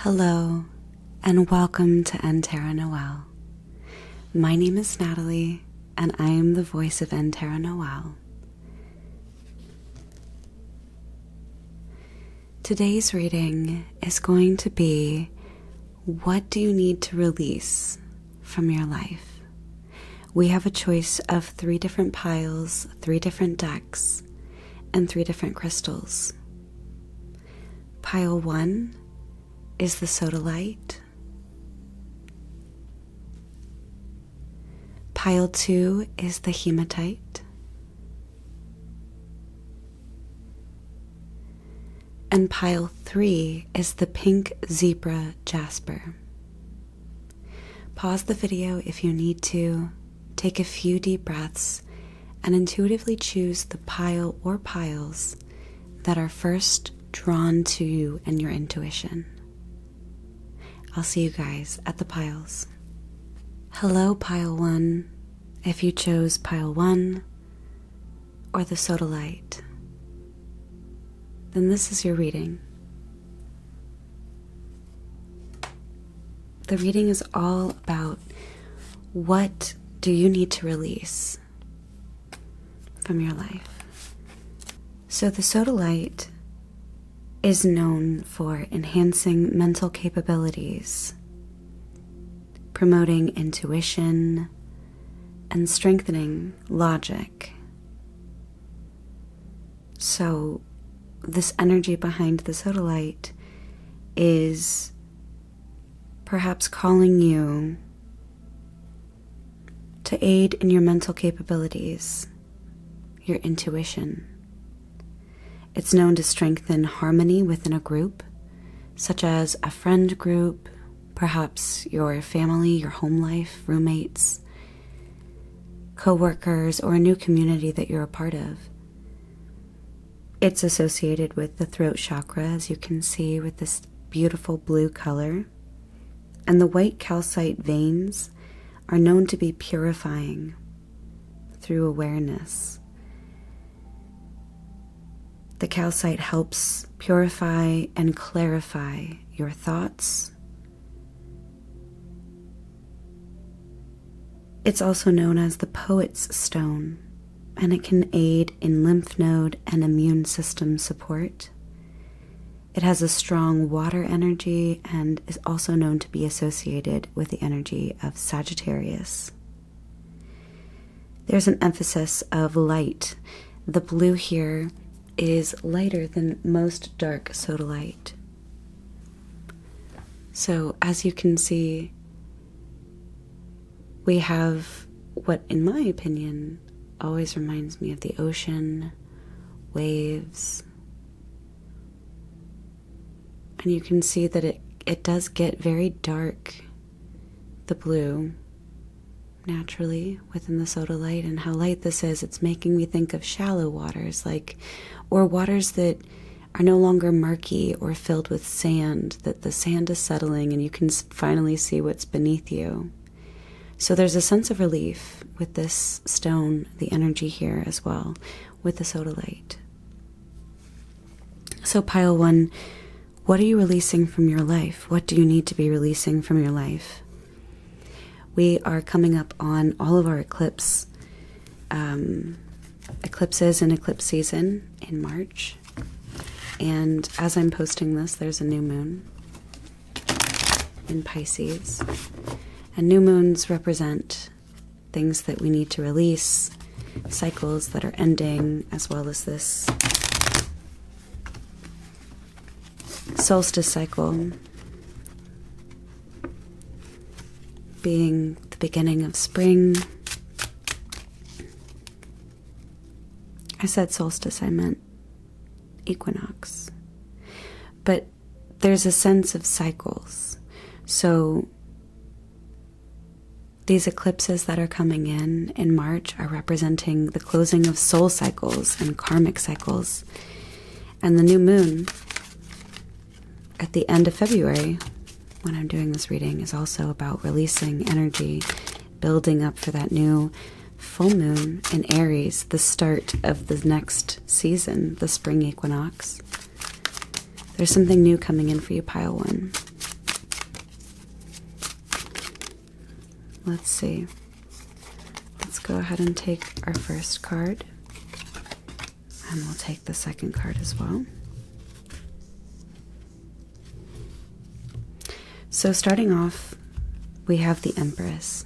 Hello, and welcome to Terra Noel. My name is Natalie, and I am the voice of Terra Noel. Today's reading is going to be, what do you need to release from your life? We have a choice of 3 different piles, 3 different decks, and 3 different crystals. Pile 1 is the Sodalite. Pile 2 is the Hematite. And pile 3 is the pink zebra Jasper. Pause the video if you need to, take a few deep breaths, and intuitively choose the pile or piles that are first drawn to you and your intuition. I'll see you guys at the piles. Hello, pile 1, if you chose pile 1 or the Sodalite, then this is your reading. The reading is all about, what do you need to release from your life? So the Sodalite is known for enhancing mental capabilities, promoting intuition, and strengthening logic. So this energy behind the Sodalite is perhaps calling you to aid in your mental capabilities, your intuition. It's known to strengthen harmony within a group, such as a friend group, perhaps your family, your home life, roommates, co-workers, or a new community that you're a part of. It's associated with the throat chakra, as you can see, with this beautiful blue color. And the white calcite veins are known to be purifying through awareness. The calcite helps purify and clarify your thoughts. It's also known as the poet's stone, and it can aid in lymph node and immune system support. It has a strong water energy and is also known to be associated with the energy of Sagittarius. There's an emphasis of light. The blue here is lighter than most dark sodalite. So as you can see, we have what, in my opinion, always reminds me of the ocean, waves. And you can see that it does get very dark, the blue, naturally within the sodalite, and how light this is. It's making me think of shallow waters, or waters that are no longer murky or filled with sand, that the sand is settling and you can finally see what's beneath you. So there's a sense of relief with this stone, the energy here as well, with the sodalite. So pile 1, what are you releasing from your life? What do you need to be releasing from your life? We are coming up on all of our eclipses and eclipse season in March. And as I'm posting this, there's a new moon in Pisces. And new moons represent things that we need to release, cycles that are ending, as well as this solstice cycle being the beginning of spring. I said solstice, I meant equinox. But there's a sense of cycles. So these eclipses that are coming in March are representing the closing of soul cycles and karmic cycles. And the new moon at the end of February, when I'm doing this reading, is also about releasing energy, building up for that new full moon in Aries, the start of the next season, the Spring Equinox. There's something new coming in for you, pile 1. Let's see. Let's go ahead and take our first card. And we'll take the second card as well. So starting off, we have the Empress.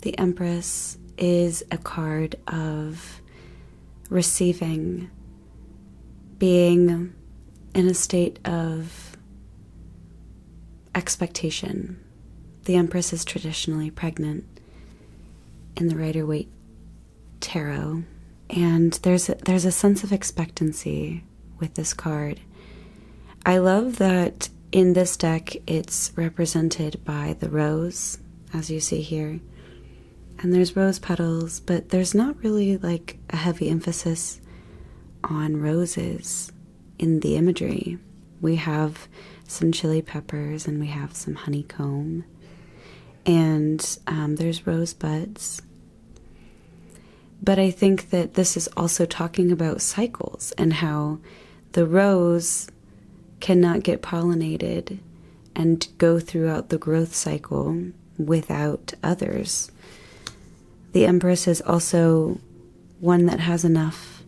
The Empress is a card of receiving, being in a state of expectation. The Empress is traditionally pregnant in the Rider-Waite Tarot, and there's a sense of expectancy with this card. I love that in this deck it's represented by the rose, as you see here, and there's rose petals, but there's not really like a heavy emphasis on roses in the imagery. We have some chili peppers and we have some honeycomb, and there's rosebuds. But I think that this is also talking about cycles and how the rose cannot get pollinated and go throughout the growth cycle without others. The Empress is also one that has enough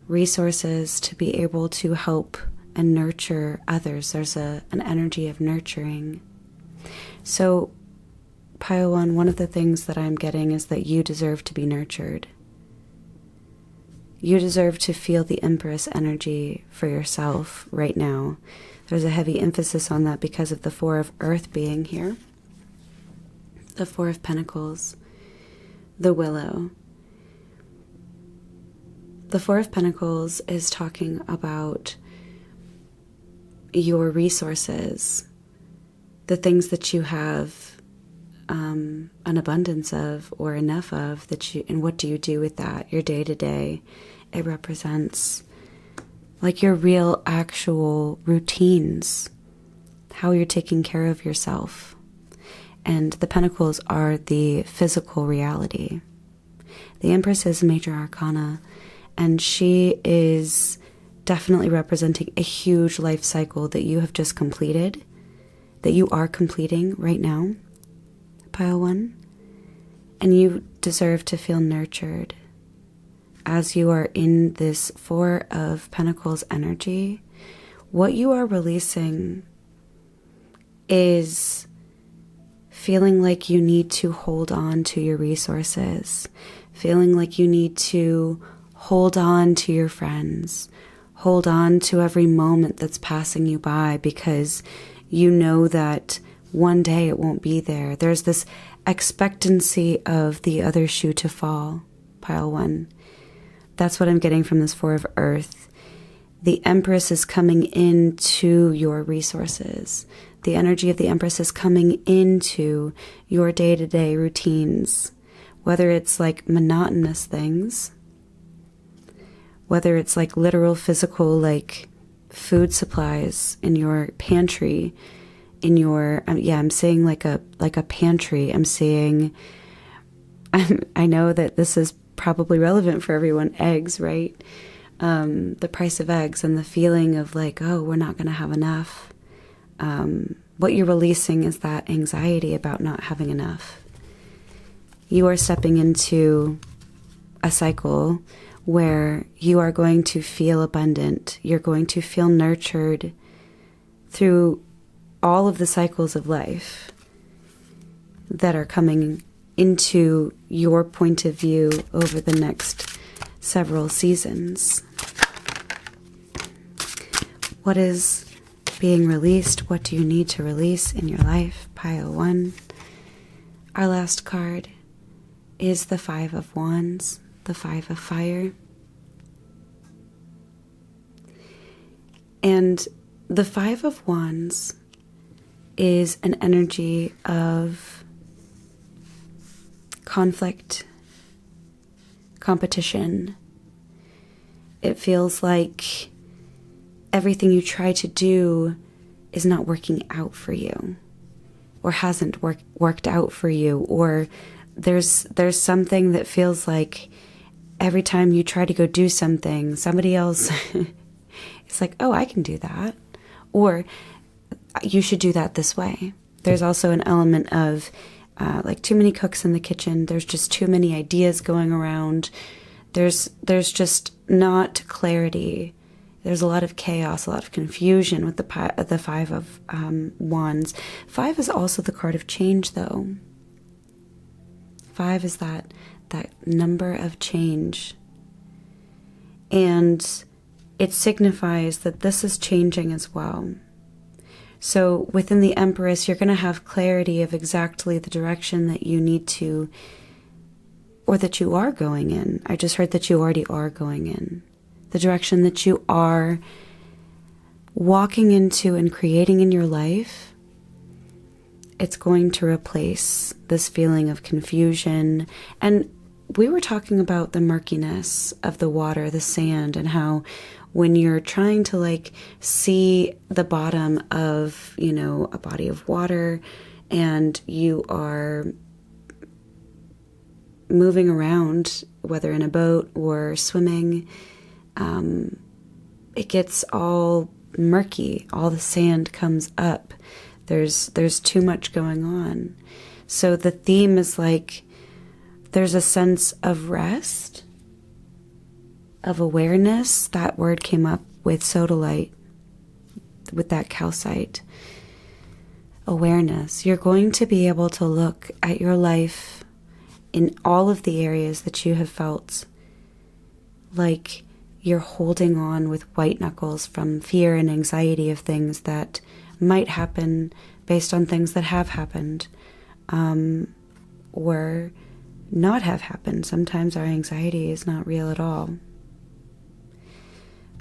resources to be able to help and nurture others. There's an energy of nurturing. So Pile 1, one of the things that I'm getting is that you deserve to be nurtured. You deserve to feel the Empress energy for yourself right now. There's a heavy emphasis on that because of the Four of Earth being here. The Four of Pentacles. The Willow. The Four of Pentacles is talking about your resources, the things that you have an abundance of or enough of, and what do you do with that, your day-to-day. It represents like your real actual routines, how you're taking care of yourself. And the Pentacles are the physical reality. The Empress is major arcana, and she is definitely representing a huge life cycle that you have just completed, that you are completing right now, Pile 1. And you deserve to feel nurtured. As you are in this Four of Pentacles energy, what you are releasing is feeling like you need to hold on to your resources, feeling like you need to hold on to your friends, hold on to every moment that's passing you by, because you know that one day it won't be there. There's this expectancy of the other shoe to fall, Pile 1. That's what I'm getting from this Four of Earth. The Empress is coming into your resources. The energy of the Empress is coming into your day-to-day routines, whether it's like monotonous things, whether it's like literal physical, like food supplies in your pantry, in your, I'm saying like a pantry. I'm saying, I know that this is probably relevant for everyone, eggs, right? The price of eggs and the feeling of like, oh, we're not going to have enough. What you're releasing is that anxiety about not having enough. You are stepping into a cycle where you are going to feel abundant. You're going to feel nurtured through all of the cycles of life that are coming into your point of view over the next several seasons. What is being released? What do you need to release in your life? Pile 1. Our last card is the Five of Wands, the Five of Fire. And the Five of Wands is an energy of conflict, competition. It feels like everything you try to do is not working out for you, or hasn't worked out for you, or there's something that feels like every time you try to go do something, somebody else is like, oh, I can do that, or you should do that this way. There's also an element of like too many cooks in the kitchen. There's just too many ideas going around. There's just not clarity. There's a lot of chaos, a lot of confusion with the Five of Wands. 5 is also the card of change, though. 5 is that number of change. And it signifies that this is changing as well. So within the Empress, you're going to have clarity of exactly the direction that you need to, or that you are going in. I just heard that you already are going in. The direction that you are walking into and creating in your life, it's going to replace this feeling of confusion. And we were talking about the murkiness of the water, the sand, and how when you're trying to like see the bottom of, you know, a body of water, and you are moving around, whether in a boat or swimming, it gets all murky. All the sand comes up. There's too much going on. So the theme is like there's a sense of rest, of awareness. That word came up with Sodalite, with that calcite. Awareness. You're going to be able to look at your life in all of the areas that you have felt like you're holding on with white knuckles from fear and anxiety of things that might happen based on things that have happened, or not have happened. Sometimes our anxiety is not real at all.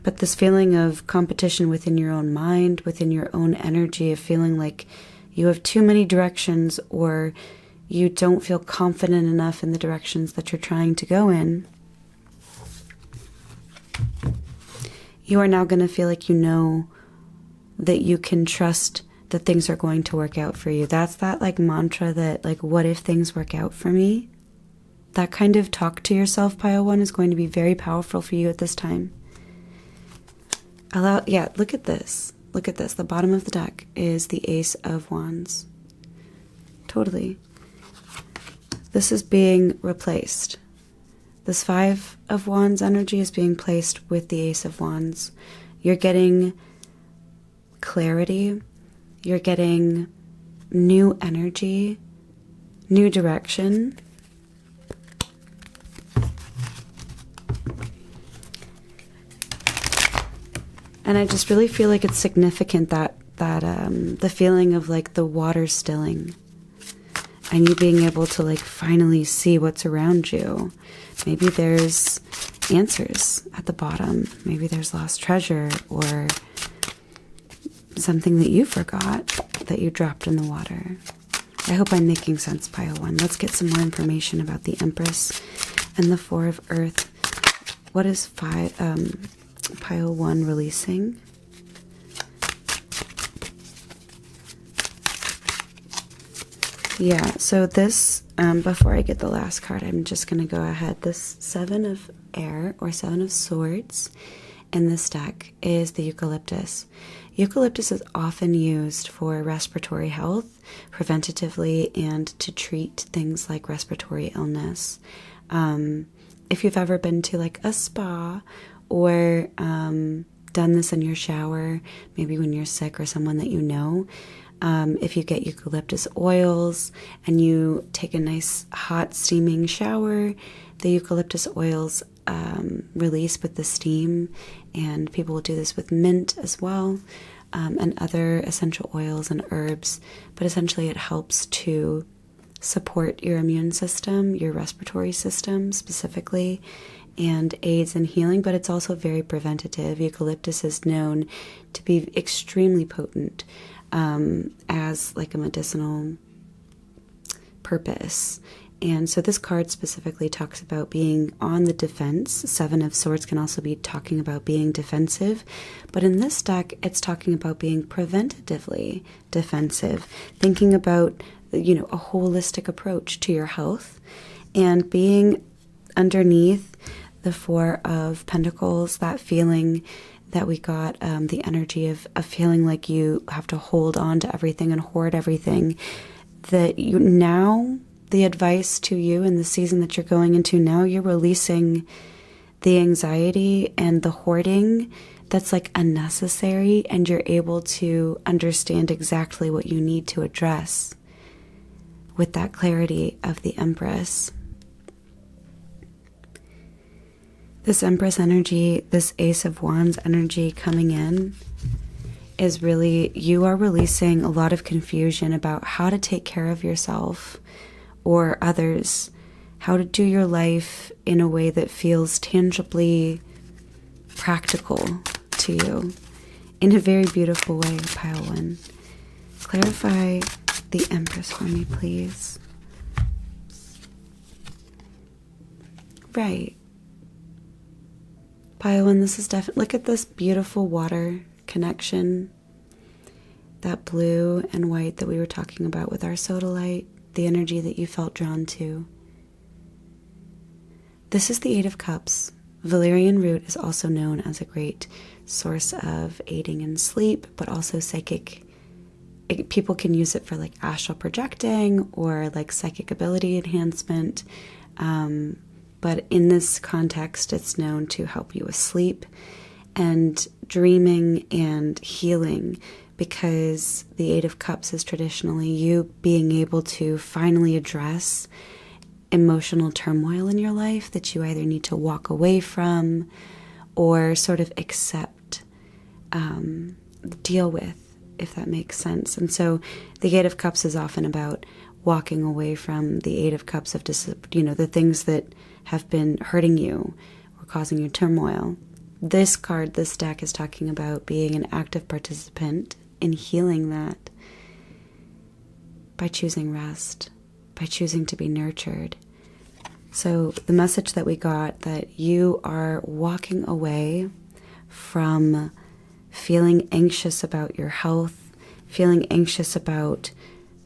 But this feeling of competition within your own mind, within your own energy, of feeling like you have too many directions, or you don't feel confident enough in the directions that you're trying to go in, you are now going to feel like you know that you can trust that things are going to work out for you. That's that like mantra that like, what if things work out for me? That kind of talk to yourself, Pile 1, is going to be very powerful for you at this time. Look at this. Look at this. The bottom of the deck is the Ace of Wands. Totally. This is being replaced. This 5 of Wands energy is being placed with the Ace of Wands. You're getting clarity. You're getting new energy, new direction. And I just really feel like it's significant that the feeling of like the water stilling and you being able to like finally see what's around you. Maybe there's answers at the bottom. Maybe there's lost treasure or something that you forgot that you dropped in the water. I hope I'm making sense, Pile 1. Let's get some more information about the Empress and the 4 of Earth. What is Pile 1 releasing? Yeah, so this, before I get the last card, I'm just going to go ahead. This 7 of Air, or 7 of Swords, in this deck is the eucalyptus. Eucalyptus is often used for respiratory health, preventatively, and to treat things like respiratory illness. If you've ever been to like a spa or done this in your shower, maybe when you're sick or someone that you know, if you get eucalyptus oils and you take a nice hot steaming shower, the eucalyptus oils release with the steam, and people will do this with mint as well, and other essential oils and herbs. But essentially it helps to support your immune system, your respiratory system specifically, and aids in healing, but it's also very preventative. Eucalyptus is known to be extremely potent as like a medicinal purpose. And so this card specifically talks about being on the defense. 7 of Swords can also be talking about being defensive. But in this deck, it's talking about being preventatively defensive. Thinking about, you know, a holistic approach to your health. And being underneath the 4 of Pentacles, that feeling that we got the energy of feeling like you have to hold on to everything and hoard everything. That you now, the advice to you in the season that you're going into now, you're releasing the anxiety and the hoarding that's like unnecessary, and you're able to understand exactly what you need to address with that clarity of the Empress. This Empress energy, this Ace of Wands energy coming in is really, you are releasing a lot of confusion about how to take care of yourself or others, how to do your life in a way that feels tangibly practical to you in a very beautiful way, Pile 1. Clarify the Empress for me, please. Right. Pile 1, this is definitely, look at this beautiful water connection, that blue and white that we were talking about with our Sodalite, the energy that you felt drawn to. This is the Eight of Cups. Valerian root is also known as a great source of aiding in sleep, but also psychic. People can use it for like astral projecting or like psychic ability enhancement. But in this context, it's known to help you with sleep and dreaming and healing, because the Eight of Cups is traditionally you being able to finally address emotional turmoil in your life that you either need to walk away from or sort of accept, deal with, if that makes sense. And so the Eight of Cups is often about walking away from the Eight of Cups of, the things that have been hurting you or causing you turmoil. This card, this deck, is talking about being an active participant in healing that by choosing rest, by choosing to be nurtured. So the message that we got, that you are walking away from feeling anxious about your health, feeling anxious about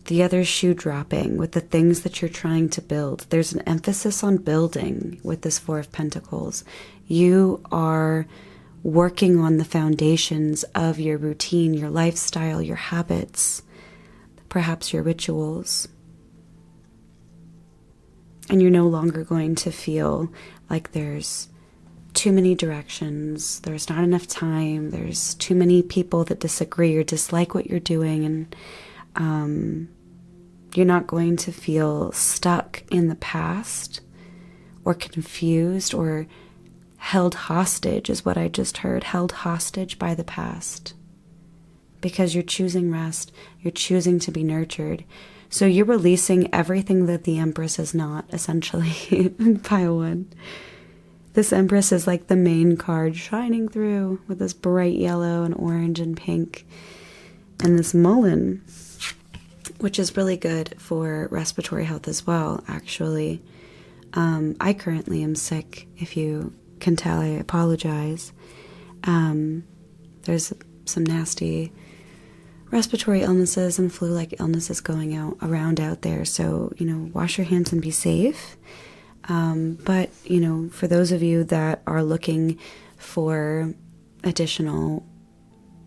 the other shoe dropping with the things that you're trying to build. There's an emphasis on building with this Four of Pentacles. You are working on the foundations of your routine, your lifestyle, your habits, perhaps your rituals. And you're no longer going to feel like there's too many directions, there's not enough time, there's too many people that disagree or dislike what you're doing, and you're not going to feel stuck in the past or confused or held hostage, is what I just heard, held hostage by the past. Because you're choosing rest, you're choosing to be nurtured. So you're releasing everything that the Empress is not, essentially, Pile 1. This Empress is like the main card shining through with this bright yellow and orange and pink. And this mullein, which is really good for respiratory health as well, actually. I currently am sick. If you can tell, I apologize. There's some nasty respiratory illnesses and flu-like illnesses going around out there. So, wash your hands and be safe. But, for those of you that are looking for additional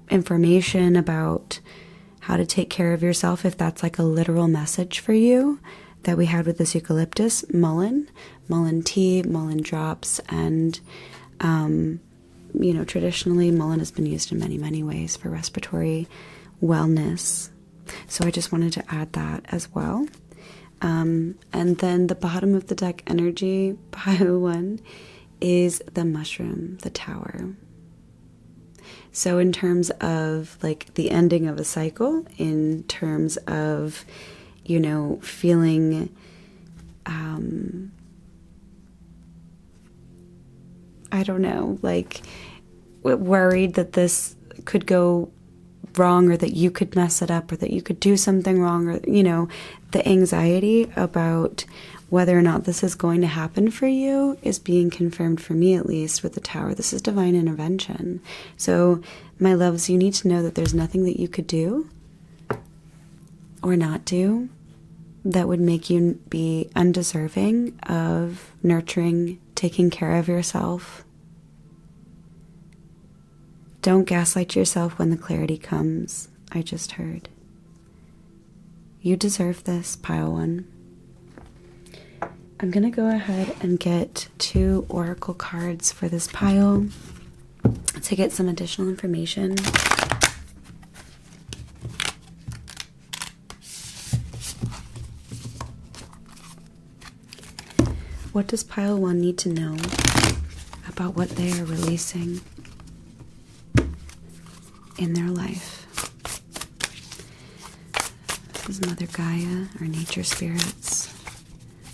information about how to take care of yourself, if that's like a literal message for you that we had with this eucalyptus, mullein tea, mullein drops, and, traditionally mullein has been used in many, many ways for respiratory wellness. So I just wanted to add that as well. And then the bottom of the deck energy, Pile 1, is the mushroom, the tower. So in terms of like the ending of a cycle, in terms of, feeling, I don't know, like worried that this could go wrong or that you could mess it up or that you could do something wrong, or, the anxiety about whether or not this is going to happen for you is being confirmed, for me at least, with the tower. This is divine intervention. So, my loves, you need to know that there's nothing that you could do or not do that would make you be undeserving of nurturing, taking care of yourself. Don't gaslight yourself when the clarity comes. I just heard. You deserve this, Pile 1. I'm going to go ahead and get 2 oracle cards for this pile to get some additional information. What does Pile 1 need to know about what they are releasing in their life? This is Mother Gaia or nature spirits.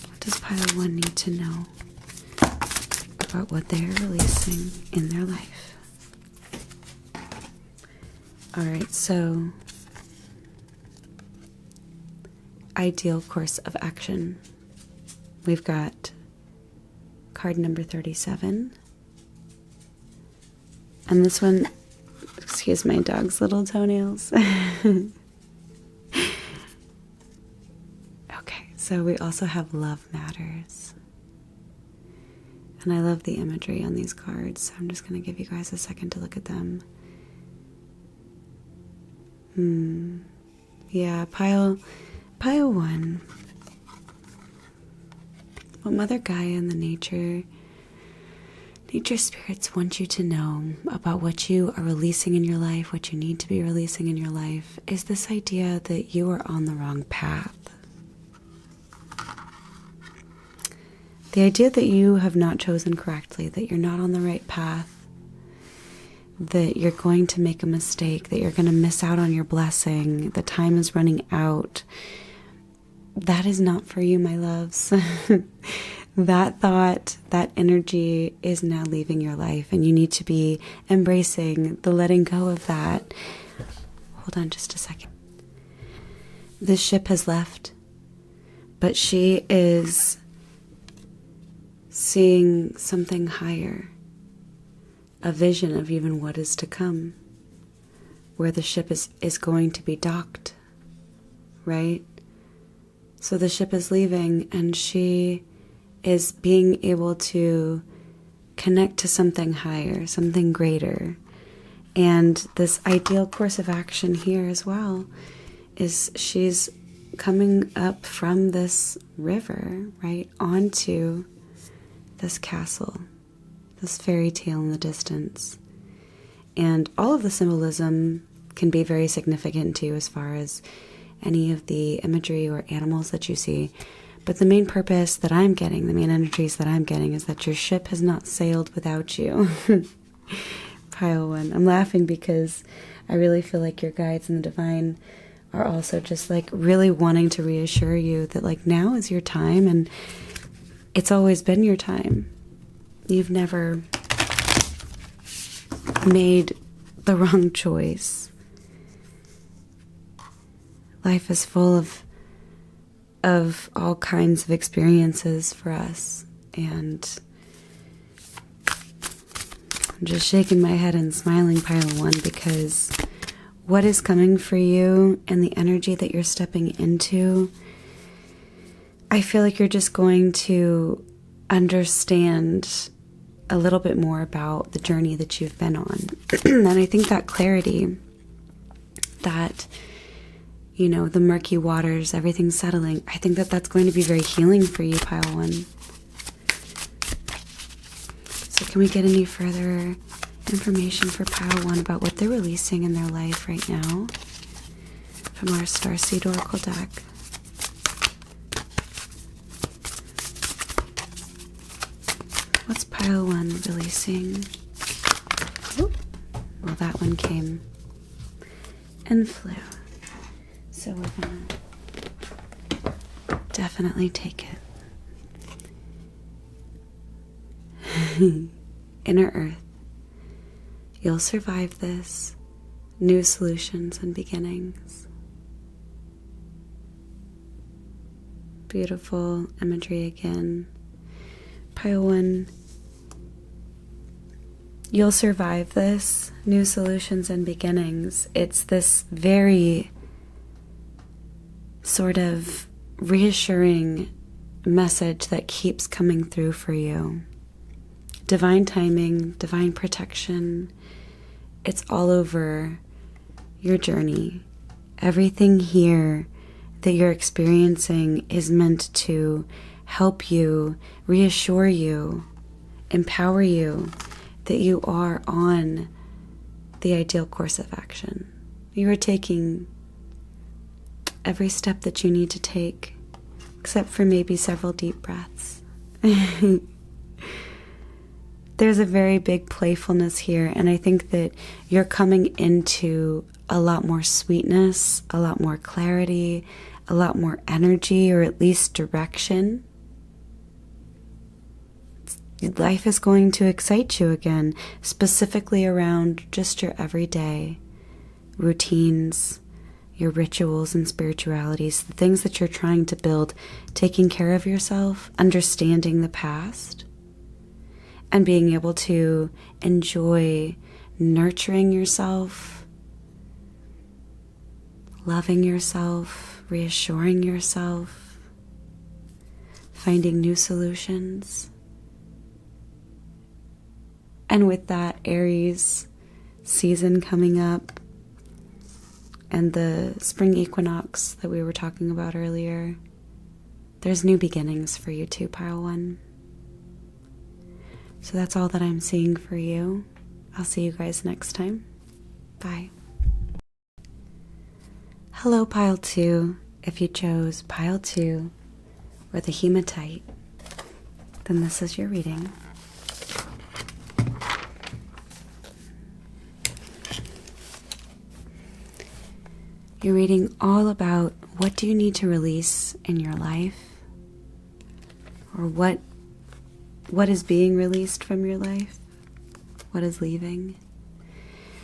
What does Pile 1 need to know about what they are releasing in their life? Alright, so ideal course of action. We've got card number 37. And this one, excuse my dog's little toenails. Okay, so we also have Love Matters. And I love the imagery on these cards, so I'm just going to give you guys a second to look at them. Yeah, pile 1. What Mother Gaia and the nature spirits want you to know about what you are releasing in your life, what you need to be releasing in your life, is this idea that you are on the wrong path. The idea that you have not chosen correctly, that you're not on the right path, that you're going to make a mistake, that you're going to miss out on your blessing, the time is running out. That is not for you, my loves. That thought, that energy is now leaving your life, and you need to be embracing the letting go of that. Hold on just a second. This ship has left, but she is seeing something higher, a vision of even what is to come, where the ship is going to be docked, right? So the ship is leaving, and she is being able to connect to something higher, something greater. And this ideal course of action here as well is she's coming up from this river, right, onto this castle, this fairy tale in the distance. And all of the symbolism can be very significant too, as far as any of the imagery or animals that you see. But the main purpose that I'm getting, the main energies that I'm getting, is that your ship has not sailed without you. Pile 1. I'm laughing because I really feel like your guides and the divine are also just like really wanting to reassure you that like now is your time, and it's always been your time. You've never made the wrong choice. Life is full of all kinds of experiences for us, and I'm just shaking my head and smiling, Pile 1, because what is coming for you and the energy that you're stepping into, I feel like you're just going to understand a little bit more about the journey that you've been on. And I think that clarity, that, you know, the murky waters, everything's settling, I think that that's going to be very healing for you, Pile 1. So can we get any further information for Pile 1 about what they're releasing in their life right now from our Starseed Oracle deck? What's Pile 1 releasing? Oop. Well, that one came and flew. So we're going to definitely take it. Inner Earth. You'll survive this. New solutions and beginnings. Beautiful imagery again. Pile 1. You'll survive this. New solutions and beginnings. It's this very sort of reassuring message that keeps coming through for you. Divine timing, divine protection, It's all over your journey. Everything here that you're experiencing is meant to help you, reassure you, empower you that you are on the ideal course of action. You are taking every step that you need to take, except for maybe several deep breaths. There's a very big playfulness here, and I think that you're coming into a lot more sweetness, a lot more clarity, a lot more energy, or at least direction. Life is going to excite you again, specifically around just your everyday routines, your rituals and spiritualities, the things that you're trying to build, taking care of yourself, understanding the past, and being able to enjoy nurturing yourself, loving yourself, reassuring yourself, finding new solutions. And with that Aries season coming up and the Spring Equinox that we were talking about earlier, there's new beginnings for you too, Pile 1. So that's all that I'm seeing for you. I'll see you guys next time. Bye. Hello, Pile 2. If you chose Pile 2 or the Hematite, then this is your reading. You're reading all about what do you need to release in your life, or what is being released from your life, what is leaving.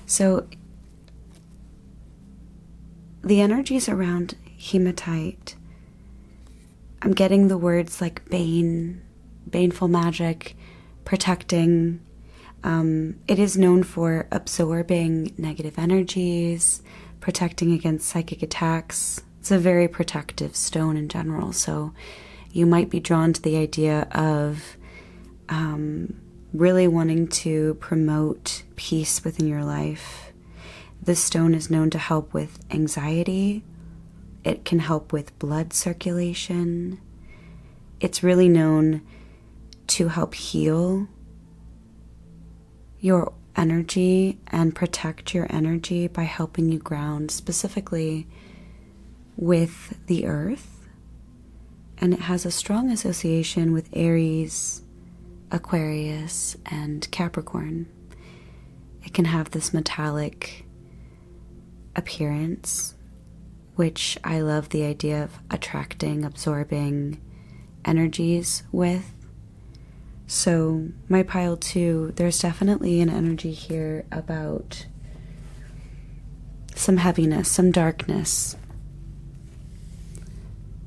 So the energies around Hematite, I'm getting the words like bane, baneful magic, protecting. It is known for absorbing negative energies, protecting against psychic attacks. It's a very protective stone in general, so you might be drawn to the idea of really wanting to promote peace within your life. This stone is known to help with anxiety. It can help with blood circulation. It's really known to help heal your energy and protect your energy by helping you ground, specifically with the earth. And it has a strong association with Aries, Aquarius, and Capricorn. It can have this metallic appearance, which I love the idea of attracting, absorbing energies with. So my Pile 2, there's definitely an energy here about some heaviness, some darkness,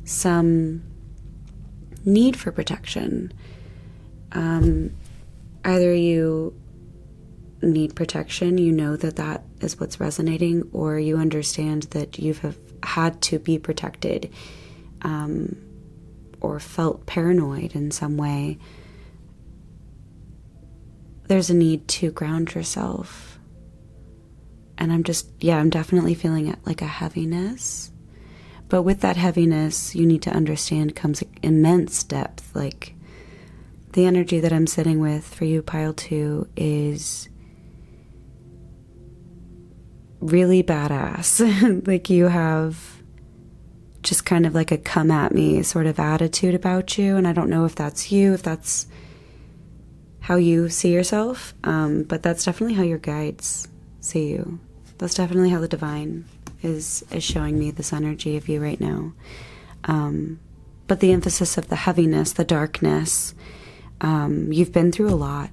some need for protection. Either you need protection, you know that is what's resonating, or you understand that you have had to be protected, or felt paranoid in some way. There's a need to ground yourself. And I'm definitely feeling it like a heaviness. But with that heaviness, you need to understand comes immense depth. Like, the energy that I'm sitting with for you, Pile 2, is really badass. Like, you have just kind of like a come at me sort of attitude about you. And I don't know if that's you, if that's how you see yourself, but that's definitely how your guides see you. That's definitely how the divine is showing me this energy of you right now. But the emphasis of the heaviness, the darkness, you've been through a lot.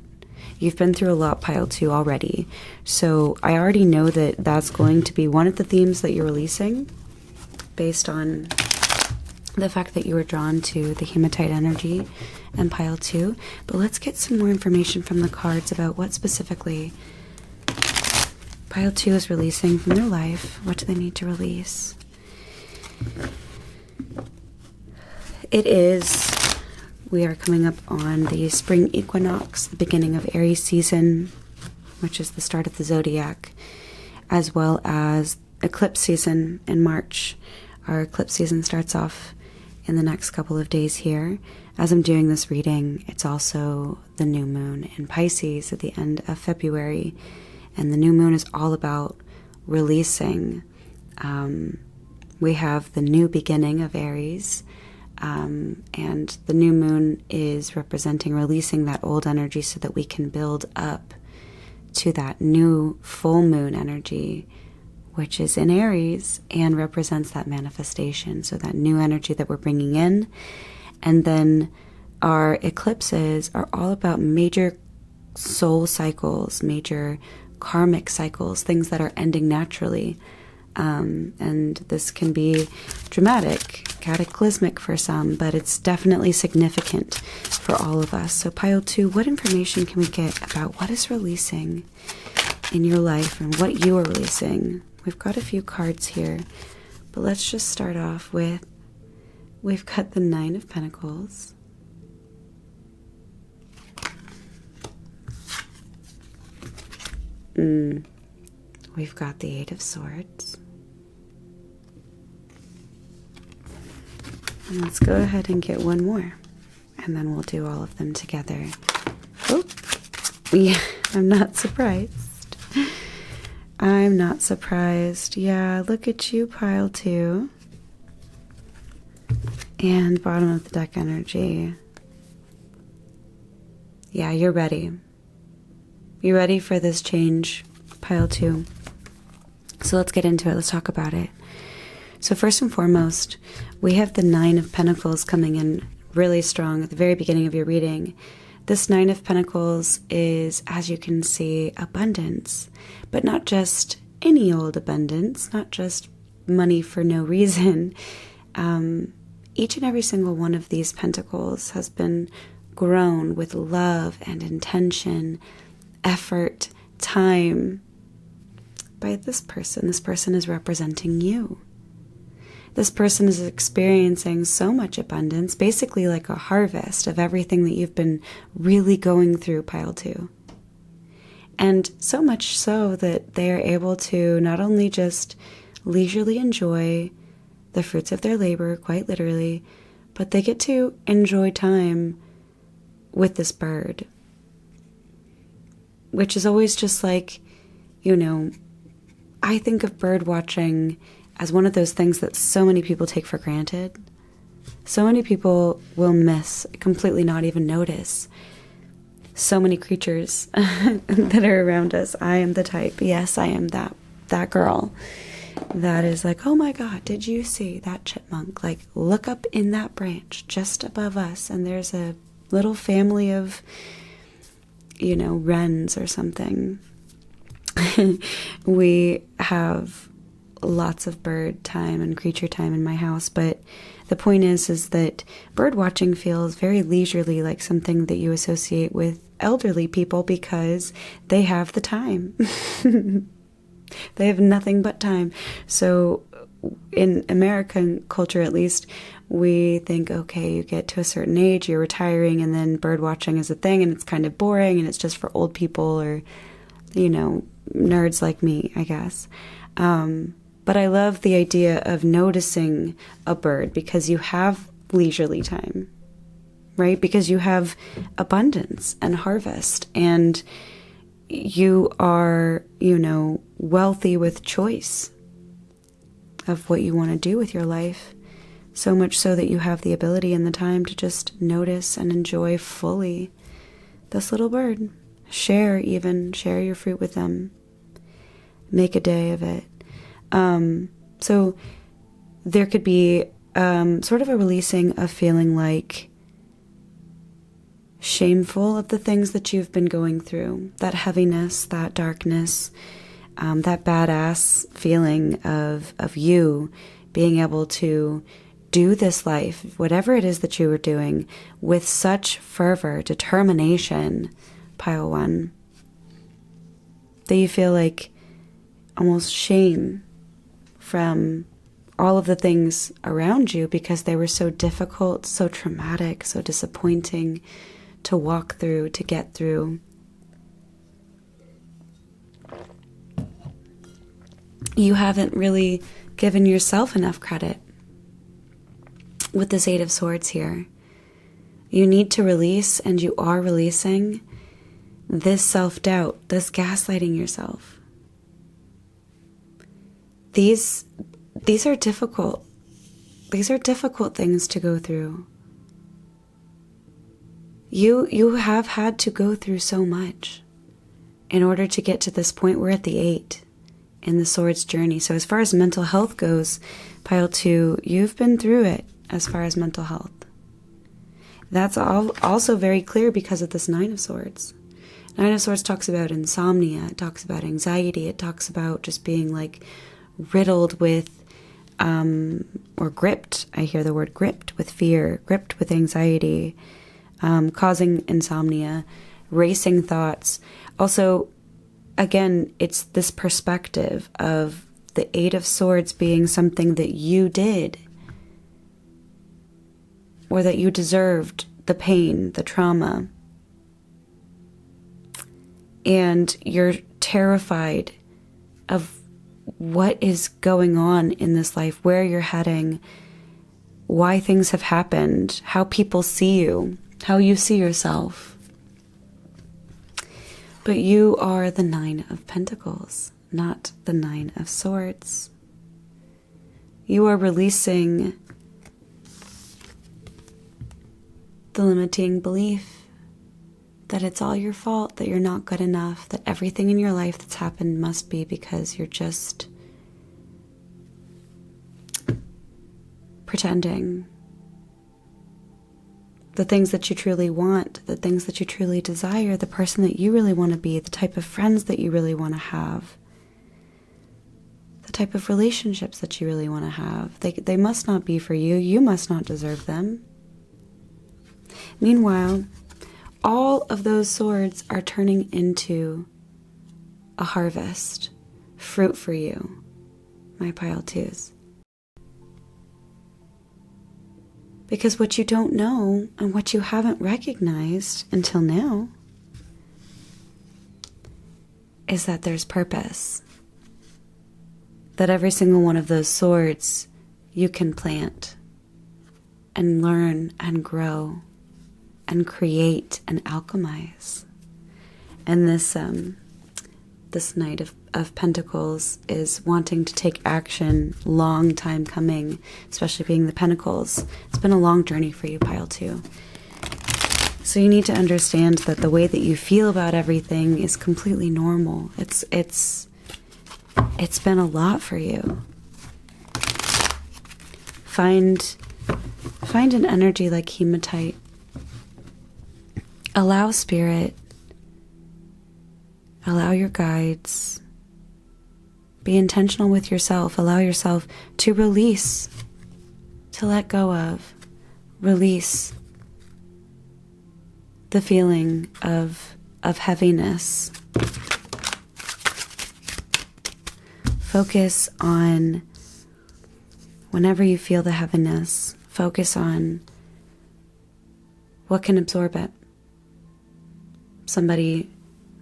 You've been through a lot, Pile 2, already. So I already know that that's going to be one of the themes that you're releasing based on the fact that you were drawn to the Hematite energy and Pile 2. But let's get some more information from the cards about what specifically Pile 2 is releasing from their life. What do they need to release? We are coming up on the Spring Equinox, the beginning of Aries season. which is the start of the zodiac, as well as eclipse season in March. Our eclipse season starts off in the next couple of days here. As I'm doing this reading, it's also the new moon in Pisces at the end of February. And the new moon is all about releasing. We have the new beginning of Aries, and the new moon is representing releasing that old energy so that we can build up to that new full moon energy, which is in Aries and represents that manifestation. So that new energy that we're bringing in. And then our eclipses are all about major soul cycles, major karmic cycles, things that are ending naturally. And this can be dramatic, cataclysmic for some, but it's definitely significant for all of us. So pile 2, what information can we get about what is releasing in your life and what you are releasing? We've got a few cards here, but let's just start off with, we've got the 9 of Pentacles. We've got the 8 of Swords. And let's go ahead and get one more, and then we'll do all of them together. Oh, yeah, I'm not surprised. I'm not surprised. Yeah, look at you, pile 2. And bottom of the deck energy. Yeah, you're ready. You ready for this change, pile 2? So let's get into it. Let's talk about it. So first and foremost, we have the 9 of Pentacles coming in really strong at the very beginning of your reading. This 9 of Pentacles is, as you can see, abundance, but not just any old abundance, not just money for no reason. Each and every single one of these pentacles has been grown with love and intention, effort, time by this person. This person is representing you. This person is experiencing so much abundance, basically like a harvest of everything that you've been really going through, pile 2. And so much so that they are able to not only just leisurely enjoy the fruits of their labor, quite literally, but they get to enjoy time with this bird, which is always just like, you know, I think of bird watching as one of those things that so many people take for granted. So many people will miss, completely not even notice. So many creatures that are around us. I am the type, yes, I am that girl that is like, oh my God, did you see that chipmunk? Like, look up in that branch just above us, and there's a little family of, you know, wrens or something. We have lots of bird time and creature time in my house, but the point is that bird watching feels very leisurely, like something that you associate with elderly people because they have the time. They have nothing but time. So in American culture, at least, we think, okay, you get to a certain age, you're retiring, and then bird watching is a thing, and it's kind of boring, and it's just for old people or, you know, nerds like me, I guess. But I love the idea of noticing a bird because you have leisurely time, right? Because you have abundance and harvest, and you are, you know, wealthy with choice of what you want to do with your life. So much so that you have the ability and the time to just notice and enjoy fully this little bird. Share your fruit with them. Make a day of it. So there could be sort of a releasing of feeling like shameful of the things that you've been going through, that heaviness, that darkness, that badass feeling of you being able to do this life, whatever it is that you were doing, with such fervor, determination, pile 1, that you feel like almost shame from all of the things around you because they were so difficult, so traumatic, so disappointing to walk through, to get through. You haven't really given yourself enough credit with this Eight of Swords here. You need to release, and you are releasing, this self-doubt, this gaslighting yourself. These are difficult. These are difficult things to go through. You have had to go through so much in order to get to this point. We're at the 8 in the Swords journey. So as far as mental health goes, pile 2, you've been through it as far as mental health. That's also very clear because of this 9 of Swords. 9 of Swords talks about insomnia. It talks about anxiety. It talks about just being like riddled with, or gripped. I hear the word gripped with fear, gripped with anxiety, causing insomnia, racing thoughts. Also, again, it's this perspective of the 8 of Swords being something that you did, or that you deserved, the pain, the trauma. And you're terrified of what is going on in this life, where you're heading, why things have happened, how people see you, how you see yourself. But you are the 9 of Pentacles, not the 9 of Swords. You are releasing the limiting belief that it's all your fault, that you're not good enough, that everything in your life that's happened must be because you're just pretending. The things that you truly want, the things that you truly desire, the person that you really want to be, the type of friends that you really want to have, the type of relationships that you really want to have, they must not be for you. You must not deserve them. Meanwhile, all of those swords are turning into a harvest, fruit for you, my pile 2s. Because what you don't know and what you haven't recognized until now is that there's purpose. That every single one of those swords you can plant and learn and grow and create and alchemize. And this Knight of Pentacles is wanting to take action, long time coming, especially being the Pentacles. It's been a long journey for you, pile 2. So you need to understand that the way that you feel about everything is completely normal. It's been a lot for you. Find an energy like Hematite. Allow spirit, allow your guides, be intentional with yourself, allow yourself to release, to let go of, release the feeling of heaviness. Focus on, whenever you feel the heaviness, focus on what can absorb it. Somebody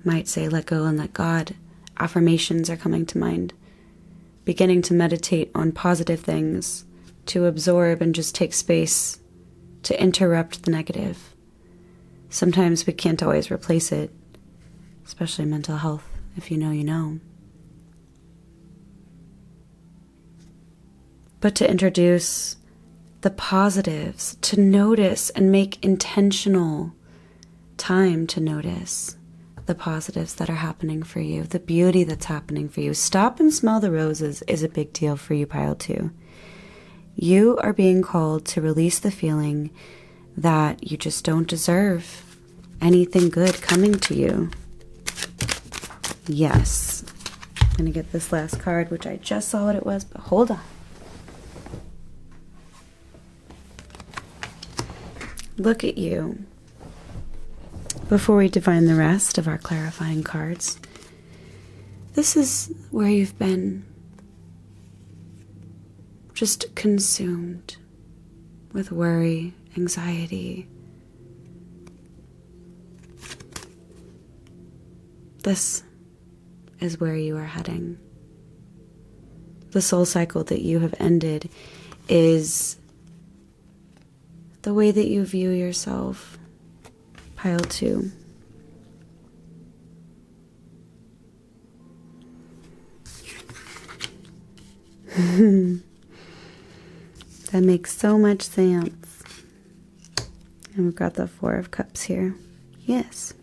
might say, let go and let God. Affirmations are coming to mind. Beginning to meditate on positive things, to absorb and just take space, to interrupt the negative. Sometimes we can't always replace it, especially mental health. If you know, you know. But to introduce the positives, to notice and make intentional time to notice the positives that are happening for you, the beauty that's happening for you. Stop and smell the roses is a big deal for you, pile 2. You are being called to release the feeling that you just don't deserve anything good coming to you. Yes. I'm going to get this last card, which I just saw what it was, but hold on. Look at you. Before we divine the rest of our clarifying cards, this is where you've been, just consumed with worry, anxiety. This is where you are heading. the soul cycle that you have ended is the way that you view yourself. Pile 2. That makes so much sense. And we've got the 4 of Cups here. Yes.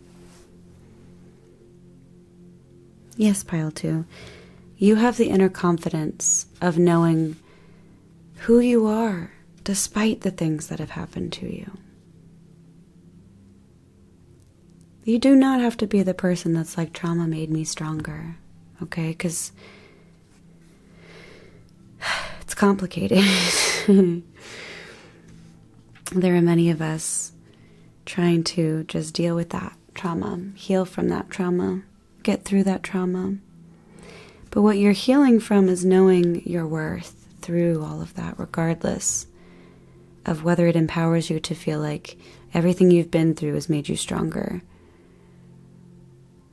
Yes, pile 2. You have the inner confidence of knowing who you are despite the things that have happened to you. You do not have to be the person that's like, trauma made me stronger, okay? Because it's complicated. There are many of us trying to just deal with that trauma, heal from that trauma, get through that trauma. But what you're healing from is knowing your worth through all of that, regardless of whether it empowers you to feel like everything you've been through has made you stronger.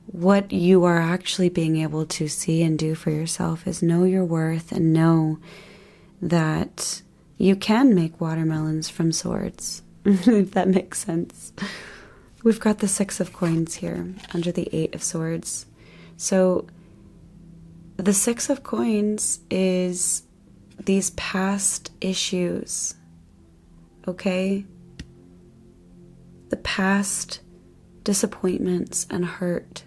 What you are actually being able to see and do for yourself is know your worth and know that you can make watermelons from swords, if that makes sense. We've got the 6 of Coins here under the 8 of Swords. So the 6 of Coins is these past issues, okay? The past disappointments and hurt.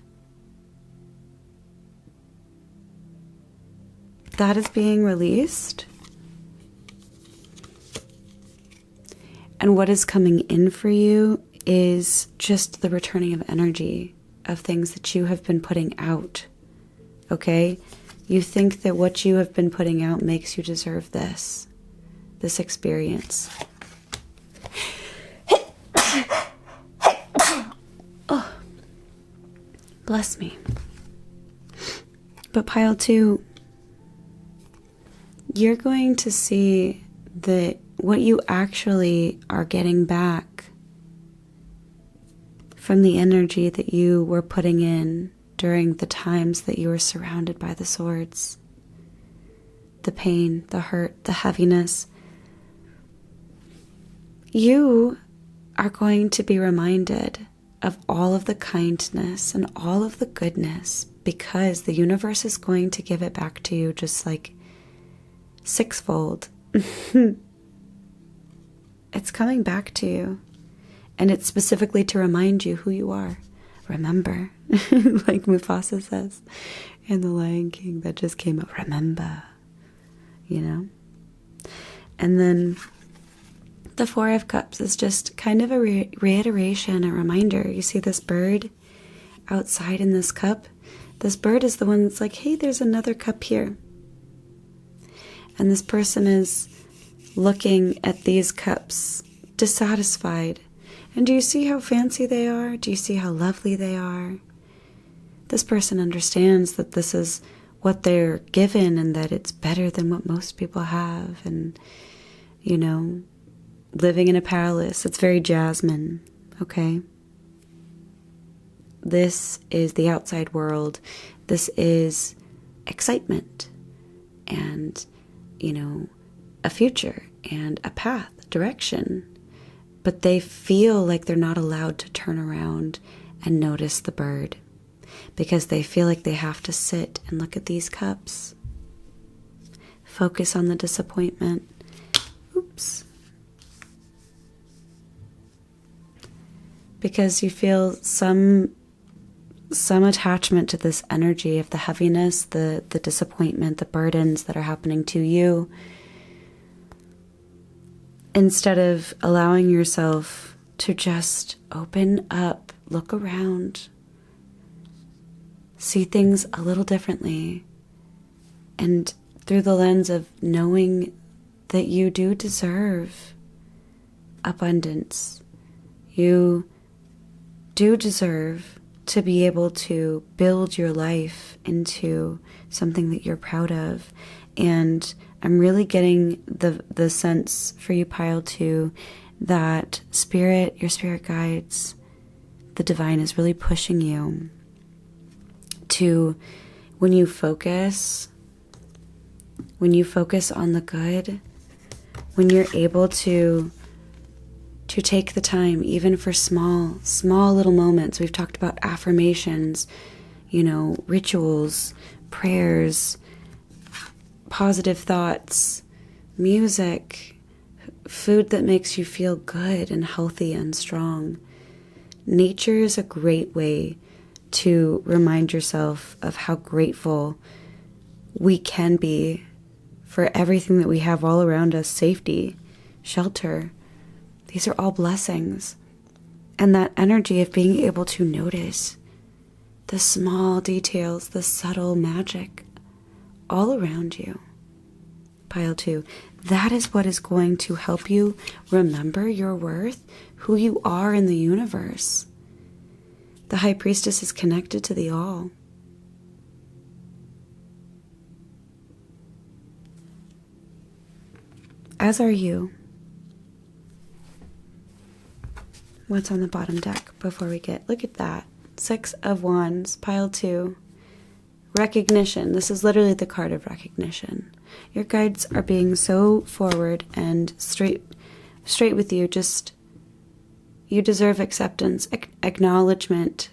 That is being released. And what is coming in for you is just the returning of energy of things that you have been putting out. Okay? You think that what you have been putting out makes you deserve this experience. Oh, bless me. But pile 2, you're going to see that what you actually are getting back from the energy that you were putting in during the times that you were surrounded by the swords, the pain, the hurt, the heaviness, you are going to be reminded of all of the kindness and all of the goodness, because the universe is going to give it back to you just like 6-fold. It's coming back to you. And it's specifically to remind you who you are. Remember, like Mufasa says in The Lion King that just came up. Remember, you know? And then the 4 of Cups is just kind of a reiteration, a reminder. You see this bird outside in this cup? This bird is the one that's like, hey, there's another cup here. And this person is looking at these cups, dissatisfied. And do you see how fancy they are? Do you see how lovely they are? This person understands that this is what they're given and that it's better than what most people have. And, you know, living in a palace. It's very Jasmine, okay? This is the outside world. This is excitement and, you know, a future and a path, direction. But they feel like they're not allowed to turn around and notice the bird because they feel like they have to sit and look at these cups. Focus on the disappointment. Oops. Because you feel some attachment to this energy of the heaviness, the disappointment, the burdens that are happening to you. Instead of allowing yourself to just open up, look around, see things a little differently, and through the lens of knowing that you do deserve abundance. You do deserve to be able to build your life into something that you're proud of. And I'm really getting the sense for you, pile 2, that spirit, your spirit guides, the divine is really pushing you to, when you focus when you focus on the good, when you're able to take the time, even for small little moments. We've talked about affirmations, rituals, prayers, positive thoughts, music, food that makes you feel good and healthy and strong. Nature is a great way to remind yourself of how grateful we can be for everything that we have all around us. Safety, shelter, these are all blessings. And that energy of being able to notice the small details, the subtle magic all around you. Pile 2, that is what is going to help you remember your worth, who you are in the universe. The High Priestess is connected to the All. As are you. What's on the bottom deck before we look at that. 6 of Wands, pile 2. Recognition. This is literally the card of recognition. Your guides are being so forward and straight with you. Just, you deserve acceptance, acknowledgement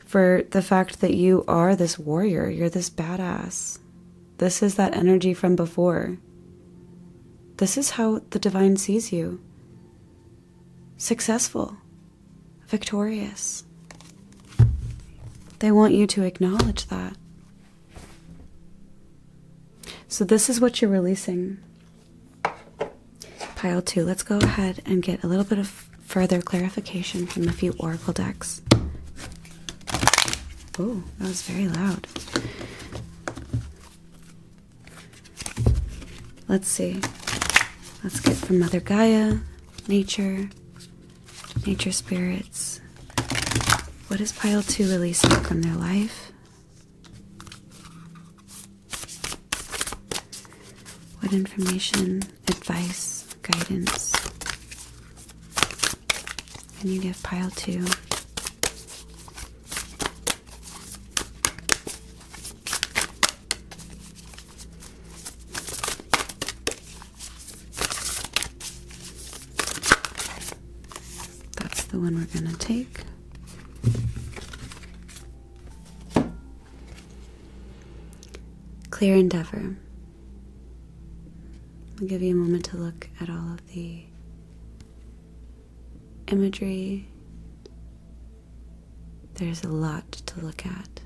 for the fact that you are this warrior. You're this badass. This is that energy from before. This is how the divine sees you. Successful, victorious. They want you to acknowledge that. So this is what you're releasing. Pile 2, let's go ahead and get a little bit of further clarification from a few oracle decks. Oh, that was very loud. Let's see. Let's get from Mother Gaia, nature spirits. What is pile 2 releasing from their life? What information, advice, guidance can you give pile 2? That's the one we're going to take. Clear endeavor. I'll give you a moment to look at all of the imagery. There's a lot to look at,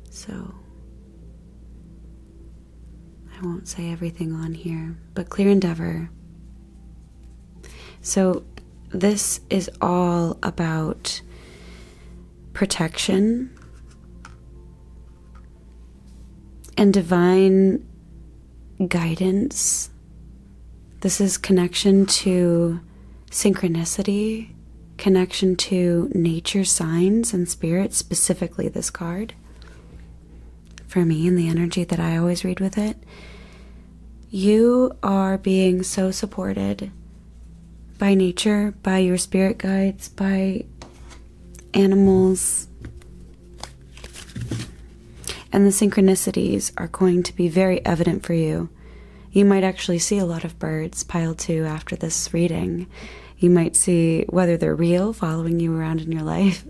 so I won't say everything on here, but clear endeavor. So this is all about protection and divine guidance. This is connection to synchronicity, connection to nature signs and spirits, specifically this card. For me, and the energy that I always read with it, you are being so supported by nature, by your spirit guides, by animals. And the synchronicities are going to be very evident for you. You might actually see a lot of birds, pile 2, after this reading. You might see whether they're real, following you around in your life,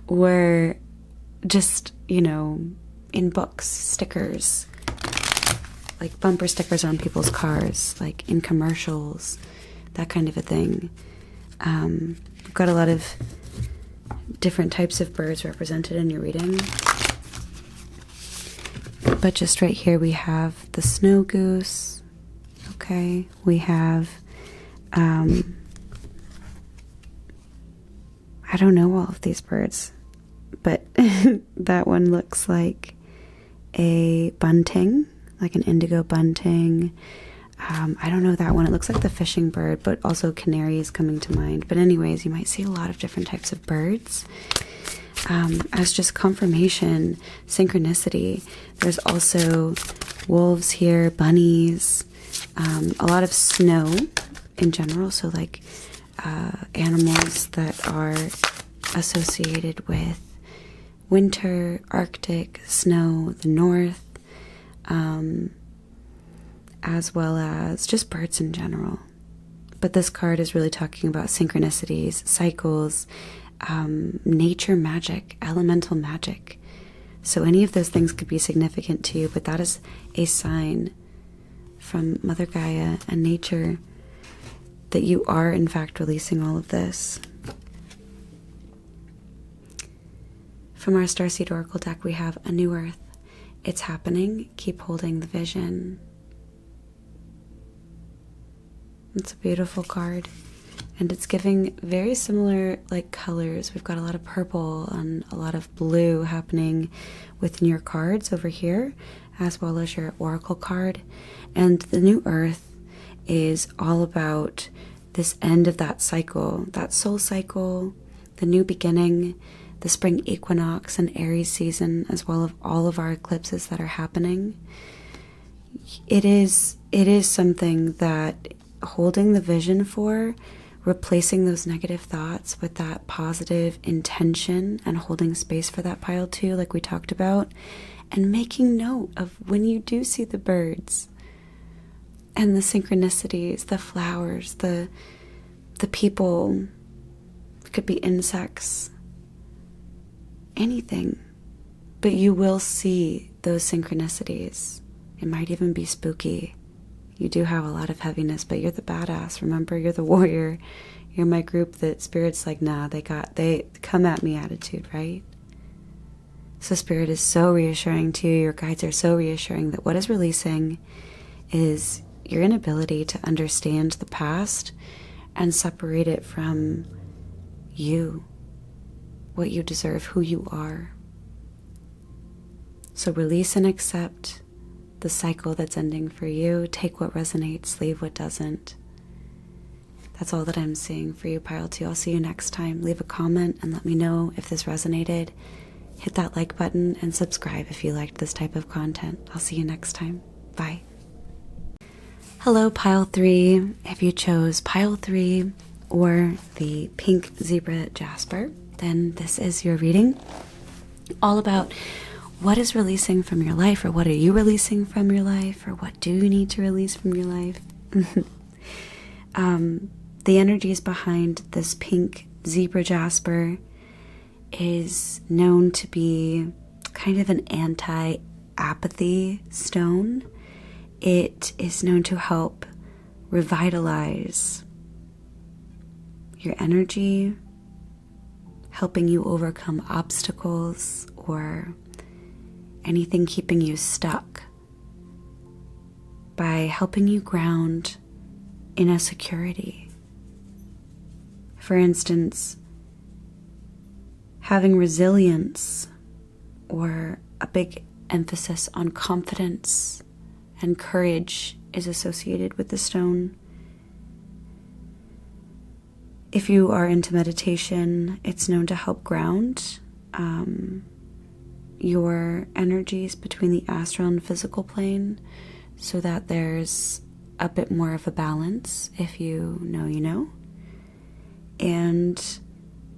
or just, in books, stickers, like bumper stickers on people's cars, like in commercials, that kind of a thing. We've got a lot of different types of birds represented in your reading. But just right here we have the snow goose. Okay, we have, I don't know all of these birds, but that one looks like a bunting, like an indigo bunting. I don't know that one. It looks like the fishing bird, but also canary is coming to mind. But anyways, you might see a lot of different types of birds. As just confirmation, synchronicity. There's also wolves here, bunnies, a lot of snow in general. So like animals that are associated with winter, Arctic, snow, the north, as well as just birds in general. But this card is really talking about synchronicities, cycles, nature magic, elemental magic. So any of those things could be significant to you, but that is a sign from Mother Gaia and nature that you are in fact releasing all of this. From our Starseed Oracle deck, we have a new earth. It's happening. Keep holding the vision. It's a beautiful card. And it's giving very similar colors. We've got a lot of purple and a lot of blue happening within your cards over here, as well as your oracle card. And the new earth is all about this end of that cycle, that soul cycle, the new beginning, the spring equinox and Aries season, as well as all of our eclipses that are happening. It is something that holding the vision for, replacing those negative thoughts with that positive intention and holding space for that pile 2 like we talked about, and making note of when you do see the birds and the synchronicities, the flowers, the people, it could be insects, anything, but you will see those synchronicities. It might even be spooky. You do have a lot of heaviness, but you're the badass. Remember, you're the warrior. You're my group that Spirit's like, nah, they come at me attitude, right? So Spirit is so reassuring to you. Your guides are so reassuring that what is releasing is your inability to understand the past and separate it from you, what you deserve, who you are. So release and accept the cycle that's ending for you. Take what resonates, leave what doesn't. That's all that I'm seeing for you, Pile 2. I'll see you next time. Leave a comment and let me know if this resonated. Hit that like button and subscribe if you liked this type of content. I'll see you next time. Bye. Hello, Pile 3. If you chose Pile 3 or the pink zebra Jasper, then this is your reading. All about what is releasing from your life, or what are you releasing from your life, or what do you need to release from your life? The energies behind this pink zebra Jasper is known to be kind of an anti-apathy stone. It is known to help revitalize your energy, helping you overcome obstacles or anything keeping you stuck, by helping you ground in a security. For instance, having resilience or a big emphasis on confidence and courage is associated with the stone. If you are into meditation, it's known to help ground your energies between the astral and physical plane, so that there's a bit more of a balance. If you know, you know. And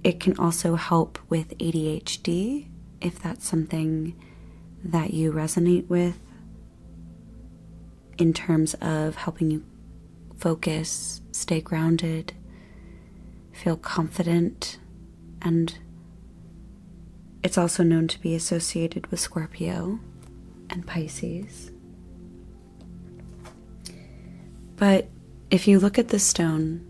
it can also help with ADHD, if that's something that you resonate with, in terms of helping you focus, stay grounded, feel confident. And it's also known to be associated with Scorpio and Pisces. But if you look at the stone,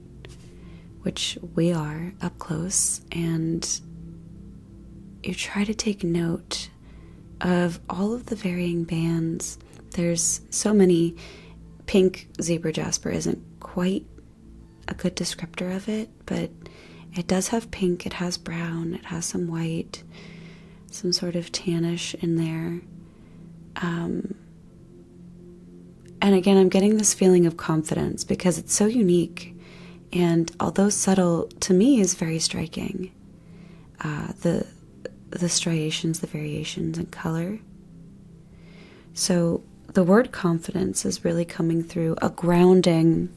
which we are up close, and you try to take note of all of the varying bands, there's so many. Pink zebra jasper isn't quite a good descriptor of it, but it does have pink, it has brown, it has some white, some sort of tannish in there. And again, I'm getting this feeling of confidence because it's so unique. And although subtle, to me is very striking. The striations, the variations in color. So the word confidence is really coming through, a grounding,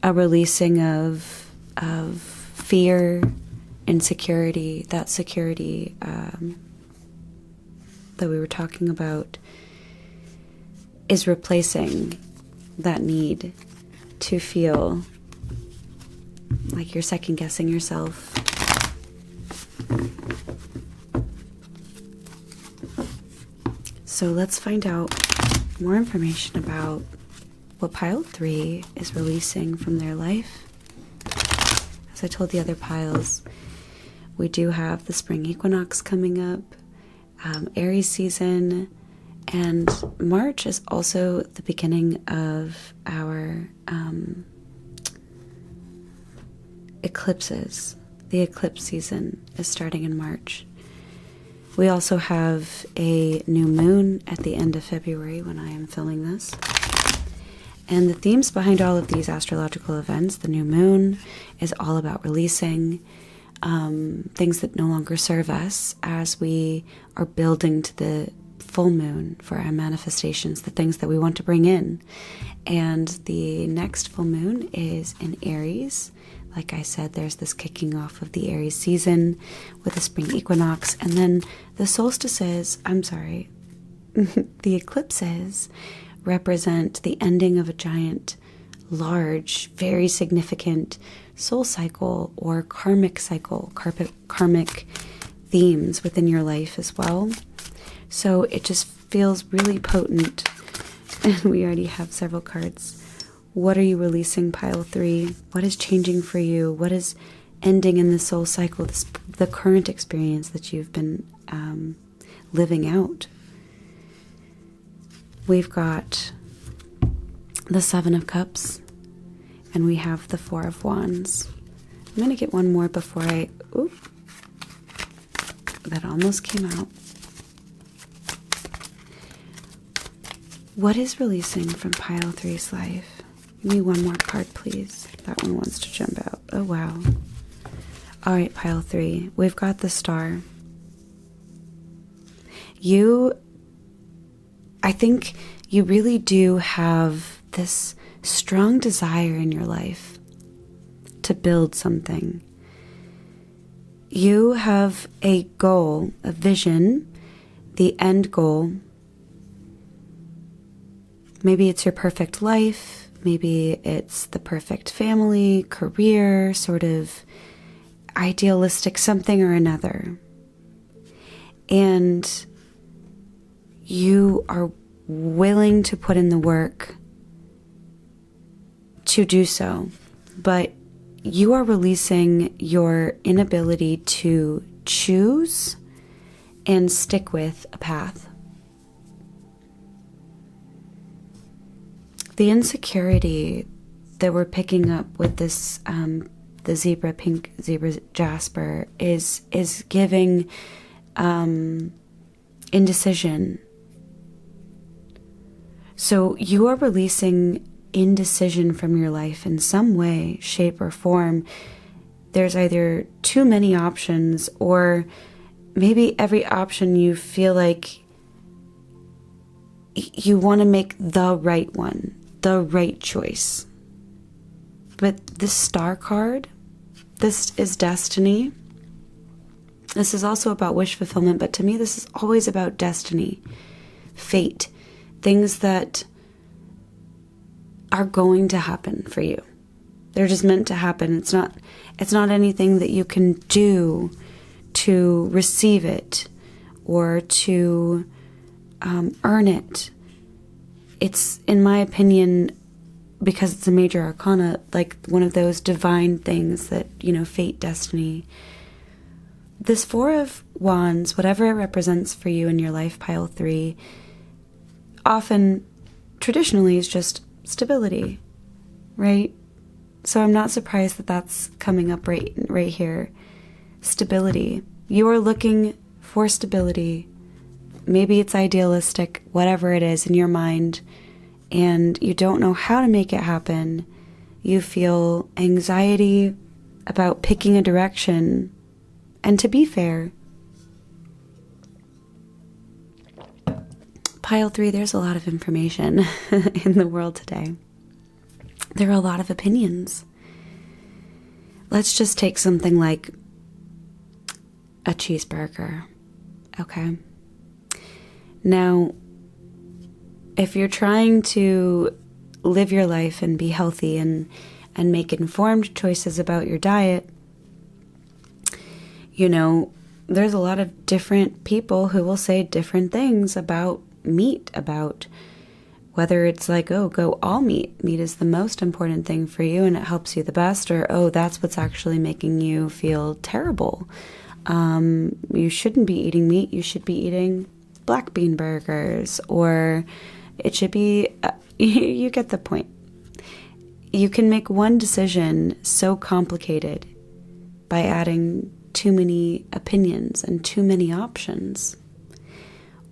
a releasing of fear insecurity, that security that we were talking about, is replacing that need to feel like you're second guessing yourself. So let's find out more information about what pile 3 is releasing from their life. As I told the other piles, we do have the Spring Equinox coming up, Aries season, and March is also the beginning of our eclipses. The eclipse season is starting in March. We also have a new moon at the end of February when I am filming this. And the themes behind all of these astrological events, the new moon is all about releasing things that no longer serve us as we are building to the full moon for our manifestations, the things that we want to bring in. And the next full moon is in Aries. Like I said, there's this kicking off of the Aries season with the Spring Equinox. And then the solstices, the eclipses represent the ending of a giant, large, very significant soul cycle or karmic cycle, karmic themes within your life as well. So it just feels really potent. And we already have several cards. What are you releasing, pile 3? What is changing for you? What is ending in the soul cycle, the current experience that you've been living out? We've got the 7 of Cups, and we have the 4 of Wands. I'm going to get one more before that almost came out. What is releasing from pile 3's life? Give me one more card, please. That one wants to jump out. Oh, wow. All right, pile 3. We've got the Star. I think you really do have this strong desire in your life to build something. You have a goal, a vision, the end goal. Maybe it's your perfect life. Maybe it's the perfect family, career, sort of idealistic something or another. And you are willing to put in the work to do so. But you are releasing your inability to choose and stick with a path. The insecurity that we're picking up with this, the pink zebra Jasper, is giving indecision. So you are releasing indecision from your life in some way, shape, or form. There's either too many options, or maybe every option you feel like you want to make the right one, the right choice. But this Star card, this is destiny. This is also about wish fulfillment, but to me this is always about destiny, fate, things that are going to happen for you. They're just meant to happen. It's not anything that you can do to receive it or to earn it. It's, in my opinion, because it's a major arcana, like one of those divine things that, fate, destiny. This 4 of Wands, whatever it represents for you in your life, pile 3, often, traditionally, is just stability, right? So I'm not surprised that that's coming up right here. Stability. You are looking for stability. Maybe it's idealistic, whatever it is in your mind, and you don't know how to make it happen. You feel anxiety about picking a direction. And to be fair, pile 3, there's a lot of information in the world today. There are a lot of opinions. Let's just take something like a cheeseburger. Okay? Now, if you're trying to live your life and be healthy and make informed choices about your diet, you know, there's a lot of different people who will say different things about meat, about whether it's like, oh, go all meat. Meat is the most important thing for you and it helps you the best, or, oh, that's what's actually making you feel terrible. You shouldn't be eating meat. You should be eating black bean burgers, or it should be, you get the point. You can make one decision so complicated by adding too many opinions and too many options.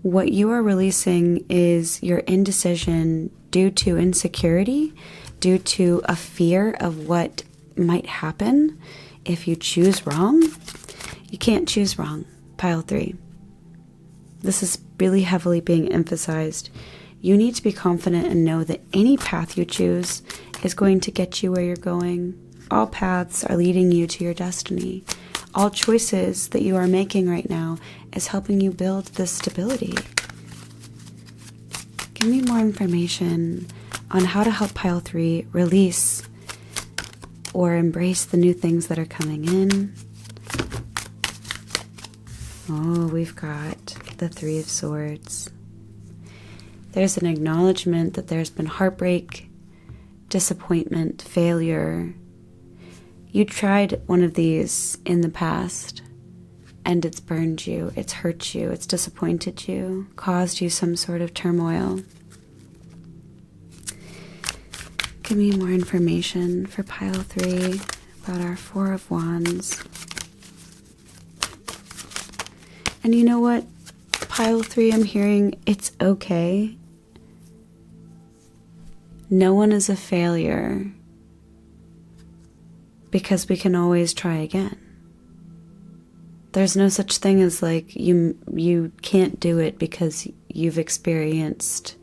What you are releasing is your indecision due to insecurity, due to a fear of what might happen if you choose wrong. You can't choose wrong, pile 3. This is really heavily being emphasized. You need to be confident and know that any path you choose is going to get you where you're going. All paths are leading you to your destiny. All choices that you are making right now is helping you build this stability. Give me more information on how to help pile 3 release or embrace the new things that are coming in. Oh, we've got the 3 of Swords. There's an acknowledgement that there's been heartbreak, disappointment, failure. You tried one of these in the past, and it's burned you, it's hurt you, it's disappointed you, caused you some sort of turmoil. Give me more information for pile 3 about our 4 of Wands. And you know what? Pile 3, I'm hearing it's okay. No one is a failure because we can always try again. There's no such thing as like you can't do it because you've experienced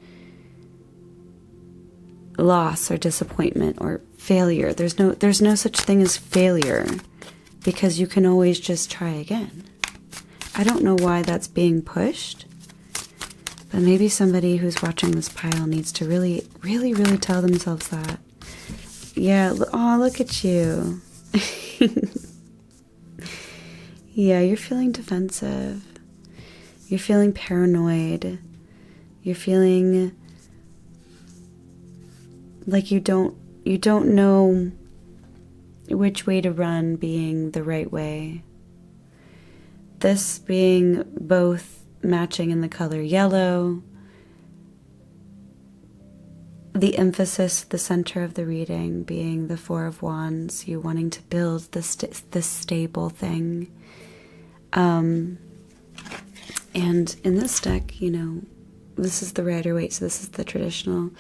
loss or disappointment or failure. There's no such thing as failure because you can always just try again. I don't know why that's being pushed, but maybe somebody who's watching this pile needs to really, really, really tell themselves that. Yeah, oh, look at you. Yeah, you're feeling defensive. You're feeling paranoid. You're feeling like you don't know which way to run being the right way. This being both matching in the color yellow, the emphasis, the center of the reading being the 4 of Wands, you wanting to build this stable thing. And in this deck, you know, this is the Rider-Waite, so this is the traditional.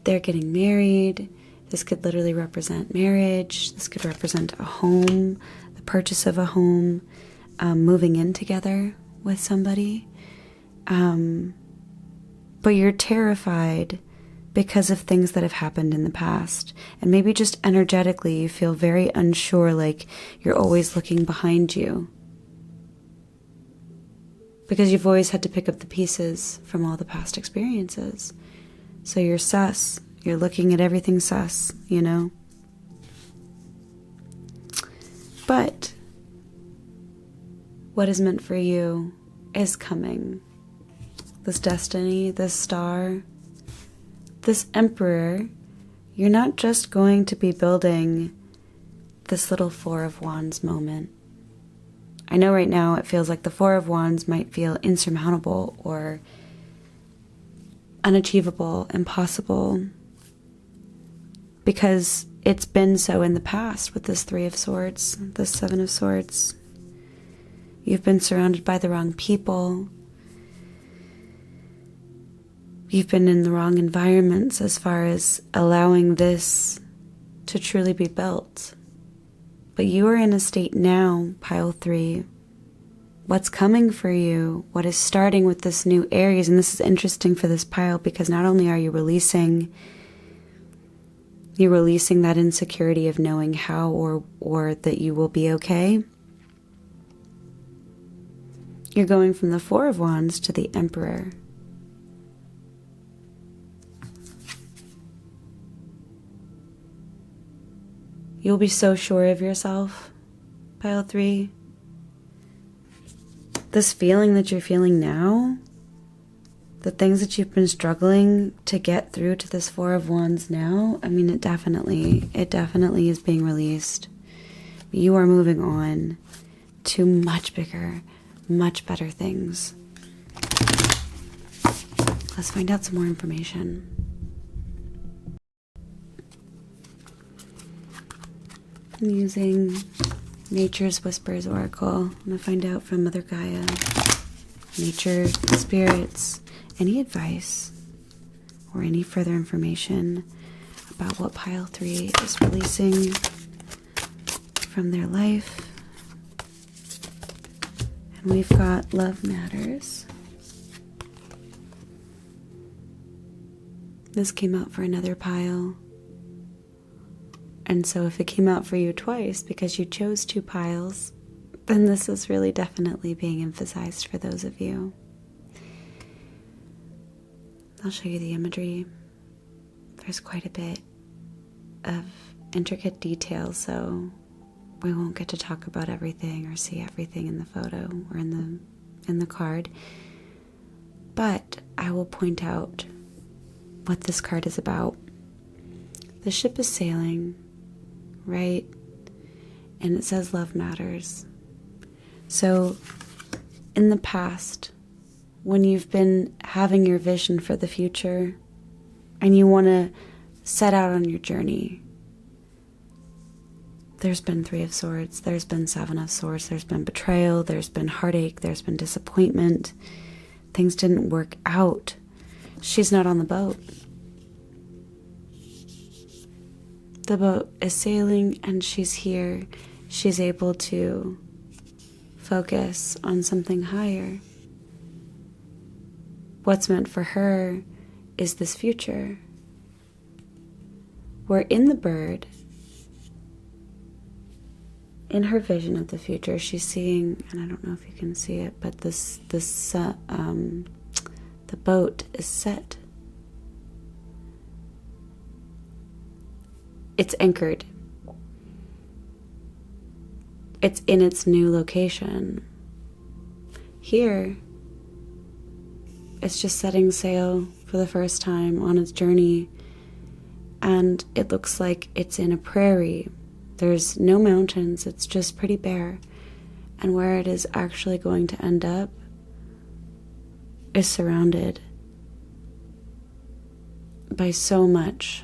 They're getting married. This could literally represent marriage. This could represent a home, the purchase of a home, moving in together with somebody. But you're terrified because of things that have happened in the past. And maybe just energetically you feel very unsure, like you're always looking behind you. Because you've always had to pick up the pieces from all the past experiences. So you're sus. You're looking at everything sus, you know? But what is meant for you is coming. This destiny, this star, this emperor, you're not just going to be building this little 4 of Wands moment. I know right now it feels like the 4 of Wands might feel insurmountable or unachievable, impossible, because it's been so in the past with this 3 of Swords, this 7 of Swords. You've been surrounded by the wrong people. You've been in the wrong environments as far as allowing this to truly be built. But you are in a state now, pile 3. What's coming for you, what is starting with this new Aries, and this is interesting for this pile because not only are you releasing that insecurity of knowing how or that you will be okay, You're going from the Four of Wands to the Emperor. You'll be so sure of yourself, pile 3. This feeling that you're feeling now, the things that you've been struggling to get through to this Four of Wands now, I mean, it definitely is being released. You are moving on to much bigger, much better things. Let's find out some more information. I'm using Nature's Whispers Oracle. I'm going to find out from Mother Gaia, nature, spirits, any advice or any further information about what pile 3 is releasing from their life. And we've got Love Matters. This came out for another pile. And so if it came out for you twice because you chose 2 piles, then this is really definitely being emphasized for those of you. I'll show you the imagery. There's quite a bit of intricate detail, so we won't get to talk about everything or see everything in the photo or in the card. But I will point out what this card is about. The ship is sailing, right? And it says love matters. So in the past, when you've been having your vision for the future and you want to set out on your journey, there's been 3 of Swords, there's been 7 of Swords, there's been betrayal, there's been heartache, there's been disappointment. Things didn't work out. She's not on the boat. The boat is sailing and she's here. She's able to focus on something higher. What's meant for her is this future. Where in the bird, in her vision of the future, she's seeing, and I don't know if you can see it, but the boat is set. It's anchored. It's in its new location. Here, it's just setting sail for the first time on its journey, and it looks like it's in a prairie. There's no mountains, it's just pretty bare, and where it is actually going to end up is surrounded by so much.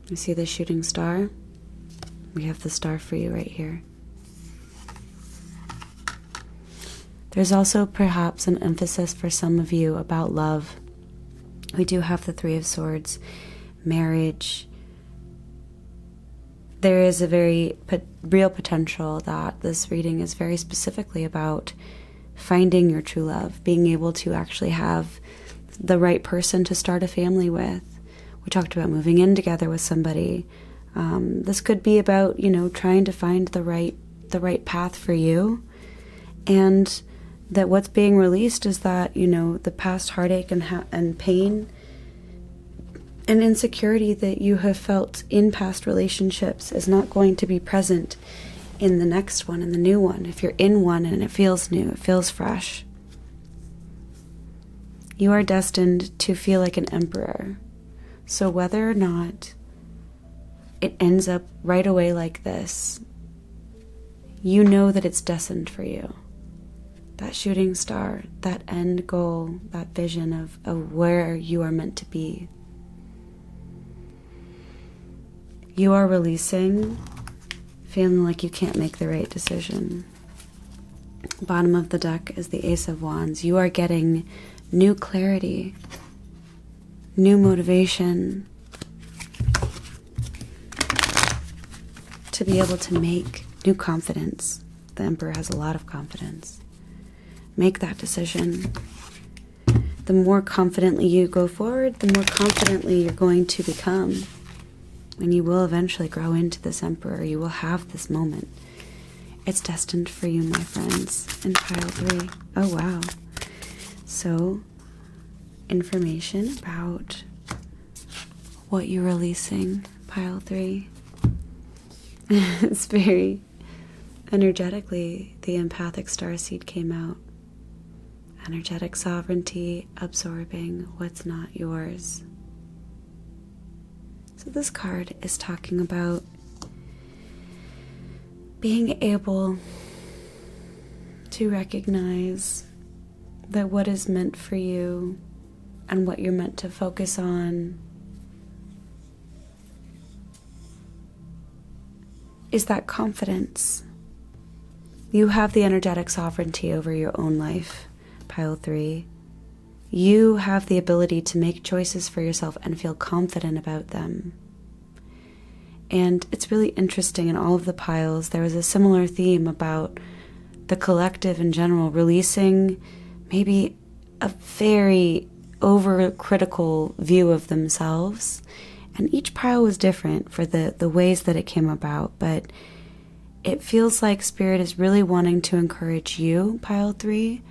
You see the shooting star? We have the star for you right here. There's also perhaps an emphasis for some of you about love. We do have the 3 of Swords, marriage. There is a very real potential that this reading is very specifically about finding your true love, being able to actually have the right person to start a family with. We talked about moving in together with somebody. This could be about, trying to find the right path for you, and that what's being released is that, the past heartache and pain and insecurity that you have felt in past relationships is not going to be present in the next one, in the new one. If you're in one and it feels new, it feels fresh, you are destined to feel like an emperor. So whether or not it ends up right away like this, you know that it's destined for you. That shooting star, that end goal, that vision of where you are meant to be. You are releasing, feeling like you can't make the right decision. Bottom of the deck is the Ace of Wands. You are getting new clarity, new motivation to be able to make new confidence. The Emperor has a lot of confidence. Make that decision. The more confidently you go forward, the more confidently you're going to become. And you will eventually grow into this Emperor. You will have this moment. It's destined for you, my friends, in pile 3. Oh, wow. So, information about what you're releasing, pile 3. It's very energetically, the empathic starseed came out. Energetic sovereignty, absorbing what's not yours. So this card is talking about being able to recognize that what is meant for you and what you're meant to focus on is that confidence. You have the energetic sovereignty over your own life, pile 3. You have the ability to make choices for yourself and feel confident about them. And it's really interesting, in all of the piles, there was a similar theme about the collective in general releasing maybe a very overcritical view of themselves. And each pile was different for the ways that it came about, but it feels like Spirit is really wanting to encourage you, pile 3,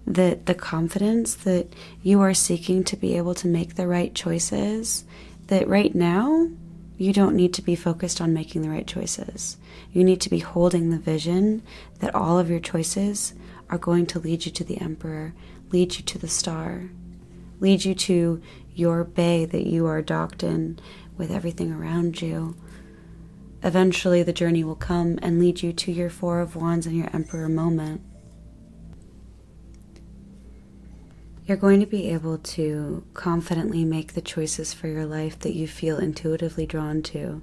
that the confidence that you are seeking to be able to make the right choices, that right now you don't need to be focused on making the right choices. You need to be holding the vision that all of your choices are going to lead you to the Emperor, lead you to the star, lead you to your bay that you are docked in with everything around you. Eventually the journey will come and lead you to your 4 of Wands and your Emperor moment. You're going to be able to confidently make the choices for your life that you feel intuitively drawn to,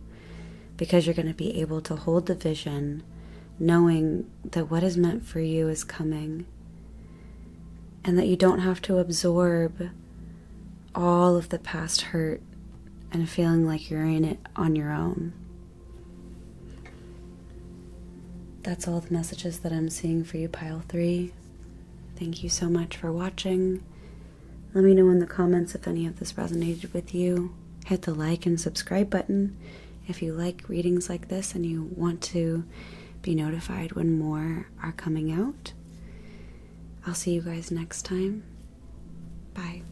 because you're going to be able to hold the vision, knowing that what is meant for you is coming, and that you don't have to absorb all of the past hurt and feeling like you're in it on your own. That's all the messages that I'm seeing for you, pile 3. Thank you so much for watching. Let me know in the comments if any of this resonated with you. Hit the like and subscribe button if you like readings like this and you want to be notified when more are coming out. I'll see you guys next time. Bye.